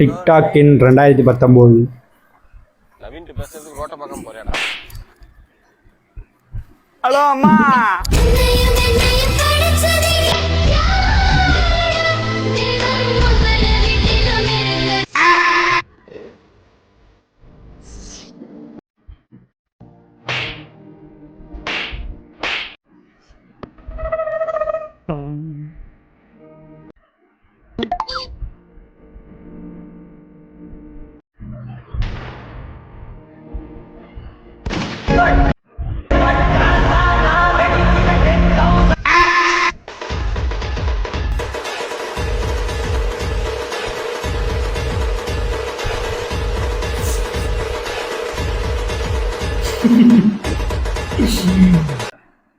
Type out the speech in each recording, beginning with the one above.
TikTok இன் 2019. நவீன் பேசுறதுக்கு ரோட்ட பக்கம் போறேடா. Hello அம்மா.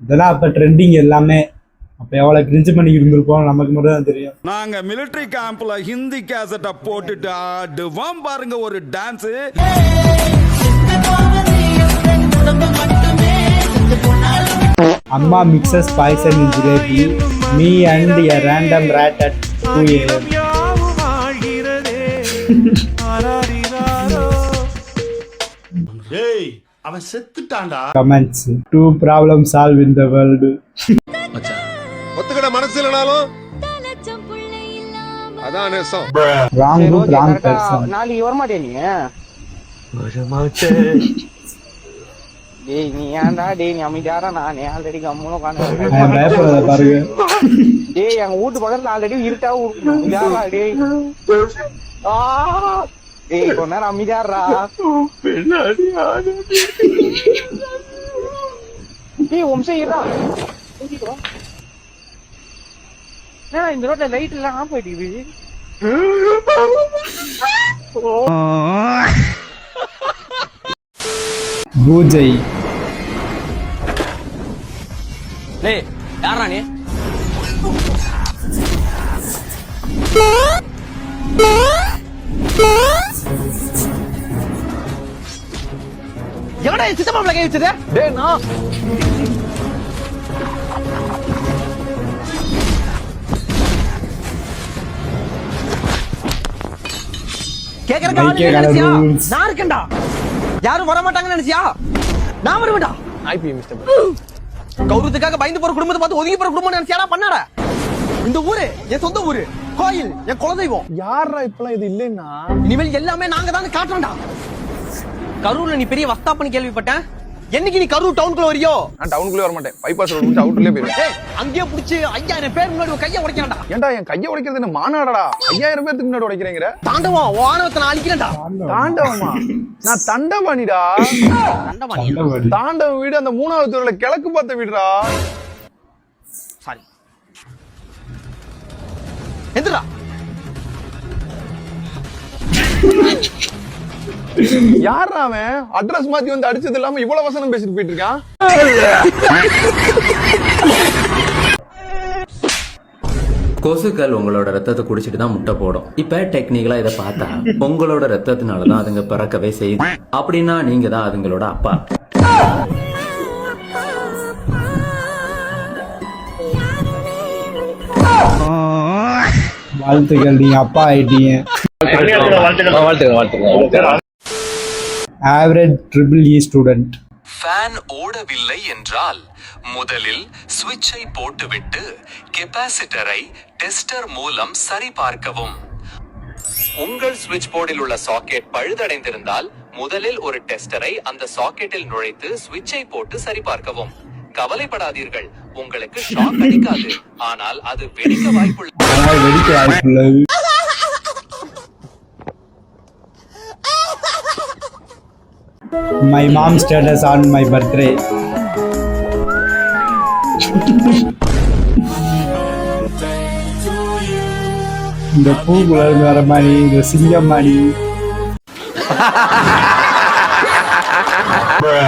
இதெல்லாம் அப்ப ட்ரெண்டிங் எல்லாமே. அப்ப எவ்வளவு கிரிஞ்சு பண்ணி இருந்திருப்போம் நமக்கு மட்டும் தான் தெரியும். நாங்க மிலிட்டரி கேம்ப்ல ஹிந்தி கேசட்ட போட்டுட்டு ஆடுவோம் பாருங்க ஒரு டான்ஸ். அம்மா mixes poison in jalebi, me and a random rat at 2 AM. டேய் அவன் செத்துட்டான்டா. Comments, two problems solve in the world. ஒத்துக்கிட மனசு இல்லனாலும் அதான் நேசம். Wrong group, wrong person. நாளைக்கு வர மாட்டே நீ? டேய் நீ ஏன்டா டேய் நீ அமைதியாரா? நான் ஆல்ரெடி கம்முனு உட்கார்ந்து பயப்படாத பாருங்க. டேய் எங்க வீட்டு பக்கத்துல ஆல்ரெடி இருட்டா யாரா டேய்? டேய் கொஞ்ச நேரம் அமைதியாரா. டேய் ஒம்சே இருடா. நான் இந்த ரோட்ல லைட் எல்லாம் ஆஃப் ஆயிடுது. பூஜை. டேய் யாரா நீ? எவடா சித்தமாப்ல கை வச்சது? டேய் நான் நான் இருக்கேன்டா. யாரும் வர மாட்டாங்கன்னு நினைச்சியா? நான் வருவேன்டா. ஐபி மிஸ்டர் கௌரவத்துக்காக பயந்து போற குடும்பத்தை பார்த்து ஒதுங்கி போற குடும்பம் நினைச்சியாடா பண்ணாட? இந்த ஊரு என் சொந்த ஊரு, கோயில் என் குலதெய்வம். யாரா இப்பெல்லாம் இது இல்லைன்னா இனிமேல் எல்லாமே நாங்க தான் காட்டுறோம்டா. கரூர்ல நீ பெரிய வஸ்தாப்பன்னு கேள்விப்பட்டேன். என்னைக்கு நீ கரூர் டவுனுக்குள்ள வரியோ? நான் டவுனுக்குள்ளே வர மாட்டேன். பைபாஸ் ரோட் முடிச்சு அவுட்டர்லயே போயிடுவேன். அங்கேயே புடிச்சு 5000 பேர் முன்னாடி கையை உடைக்கறான்டா. ஏன்டா என் கையை உடைக்கிறது என்ன மாநாடடா? 5000 பேருக்கு முன்னாடி உடைக்கிறேங்கற? தாண்டவம் வானவத்தை நான் அழிக்கிறேன்டா. தாண்டவமா? நான் தண்டவாணிடா. தண்டவாணி. தாண்டவ வீடு அந்த 3வது தெருவுல கிழக்கு பார்த்த வீடுடா. சாரி. எந்திரா. யாரா அவன்? அட்ரஸ் மாத்தி வந்து அடிச்சது இல்லாம இவ்வளவு வசனம் பேசிட்டு போயிட்டு இருக்கான். கொசுக்கள் உங்களோட ரத்தத்தை குடிச்சிட்டு தான் முட்டை போடும். இப்ப டெக்னிக்கலா இதை பார்த்தா உங்களோட ரத்தத்தினாலதான் அதுங்க பிறக்கவே செய்யுது. அப்படின்னா நீங்க தான் அதுங்களோட அப்பா. வாழ்த்துக்கள், நீங்க அப்பா ஆயிட்டீங்க. Average triple E student. Fan ஓடவில்லை என்றால் முதலில் சுவிட்சை போட்டுவிட்டு கெபாசிட்டரை டெஸ்டர் மூலம் சரி பார்க்கவும். உங்கள் சுவிட்ச் போர்டில் உள்ள சாக்கெட் பழுதடைந்திருந்தால் முதலில் ஒரு டெஸ்டரை அந்த சாக்கெட்டில் நுழைத்து சுவிட்சை போட்டு சரி பார்க்கவும். கவலைப்படாதீர்கள், உங்களுக்கு ஷாக் அடிக்காது, ஆனால் அது வெடிக்க வாய்ப்புள்ளது. My mom status on my birthday. இந்த பூக்குழல் வர மாதிரி, இந்த சிங்கம் மாதிரி.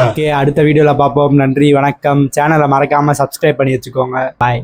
ஓகே, அடுத்த வீடியோல பார்ப்போம். நன்றி, வணக்கம். சேனலை மறக்காம சப்ஸ்கிரைப் பண்ணி வச்சுக்கோங்க. பாய்.